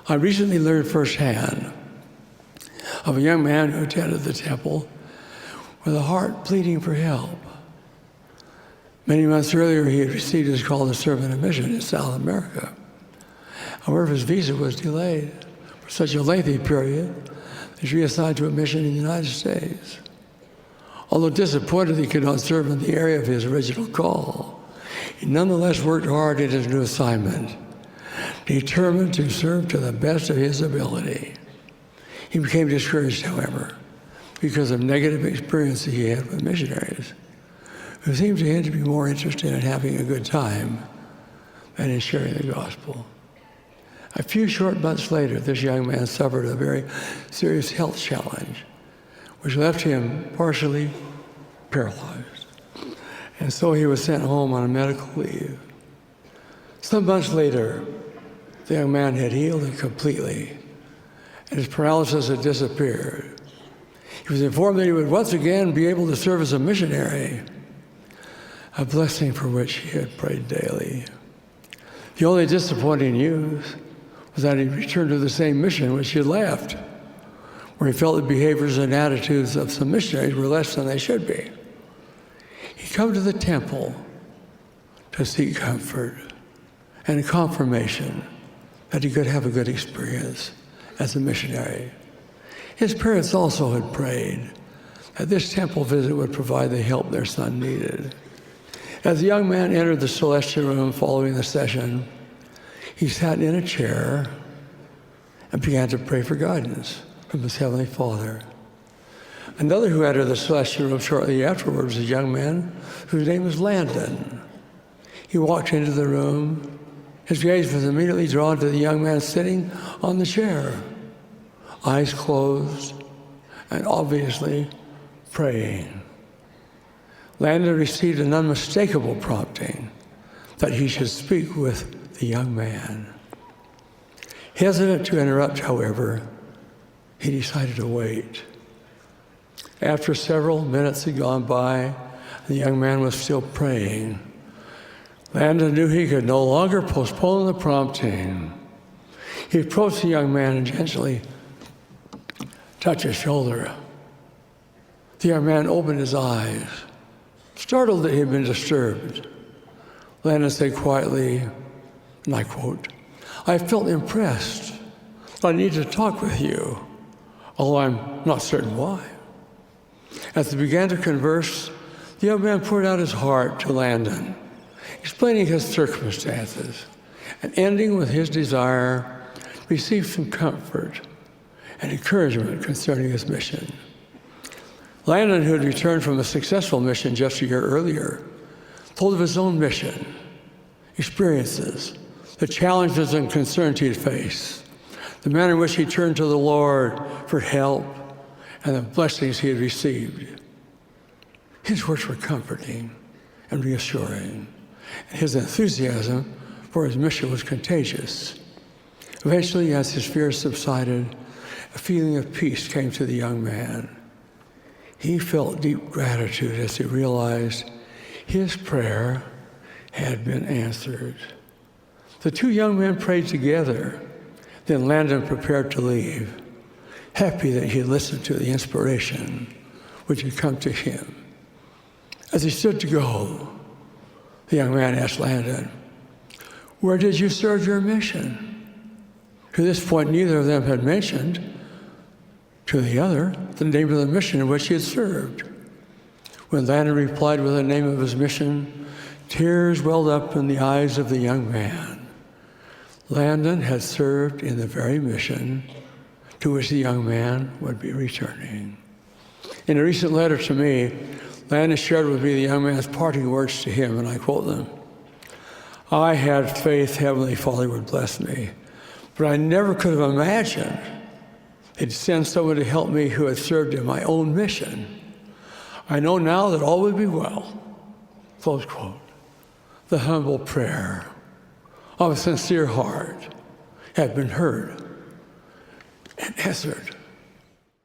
I recently learned firsthand of a young man who attended the temple with a heart pleading for help. Many months earlier, he had received his call to serve in a mission in South America. However, his visa was delayed for such a lengthy period that he was reassigned to a mission in the United States. Although disappointed he could not serve in the area of his original call, he nonetheless worked hard in his new assignment, determined to serve to the best of his ability. He became discouraged, however, because of negative experiences he had with missionaries, who seemed to him to be more interested in having a good time than in sharing the gospel. A few short months later, this young man suffered a very serious health challenge, which left him partially paralyzed. And so he was sent home on a medical leave. Some months later, the young man had healed completely, and his paralysis had disappeared. He was informed that he would once again be able to serve as a missionary, a blessing for which he had prayed daily. The only disappointing news was that he returned to the same mission which he had left, where he felt the behaviors and attitudes of some missionaries were less than they should be. He'd come to the temple to seek comfort and confirmation that he could have a good experience as a missionary. His parents also had prayed that this temple visit would provide the help their son needed. As the young man entered the celestial room following the session, he sat in a chair and began to pray for guidance from his Heavenly Father. Another who entered the celestial room shortly afterwards was a young man whose name was Landon. He walked into the room. His gaze was immediately drawn to the young man sitting on the chair, eyes closed and obviously praying. Landon received an unmistakable prompting that he should speak with the young man. Hesitant to interrupt, however, he decided to wait. After several minutes had gone by, the young man was still praying. Landon knew he could no longer postpone the prompting. He approached the young man and gently touched his shoulder. The young man opened his eyes, startled that he had been disturbed. Landon said quietly, and I quote, "I felt impressed. I need to talk with you, although I'm not certain why." As they began to converse, the young man poured out his heart to Landon, explaining his circumstances and ending with his desire to receive some comfort and encouragement concerning his mission. Landon, who had returned from a successful mission just a year earlier, told of his own mission, experiences, the challenges and concerns he had faced, the manner in which he turned to the Lord for help, and the blessings he had received. His words were comforting and reassuring, and his enthusiasm for his mission was contagious. Eventually, as his fears subsided, a feeling of peace came to the young man. He felt deep gratitude as he realized his prayer had been answered. The two young men prayed together. Then Landon prepared to leave, happy that he had listened to the inspiration which had come to him. As he stood to go, the young man asked Landon, "Where did you serve your mission?" To this point, neither of them had mentioned to the other the name of the mission in which he had served. When Landon replied with the name of his mission, tears welled up in the eyes of the young man. Landon had served in the very mission to which the young man would be returning. In a recent letter to me, Landon shared with me the young man's parting words to him, and I quote them. "I had faith Heavenly Father would bless me, but I never could have imagined He'd send someone to help me who had served in my own mission. I know now that all would be well." Close quote. The humble prayer of a sincere heart had been heard and answered.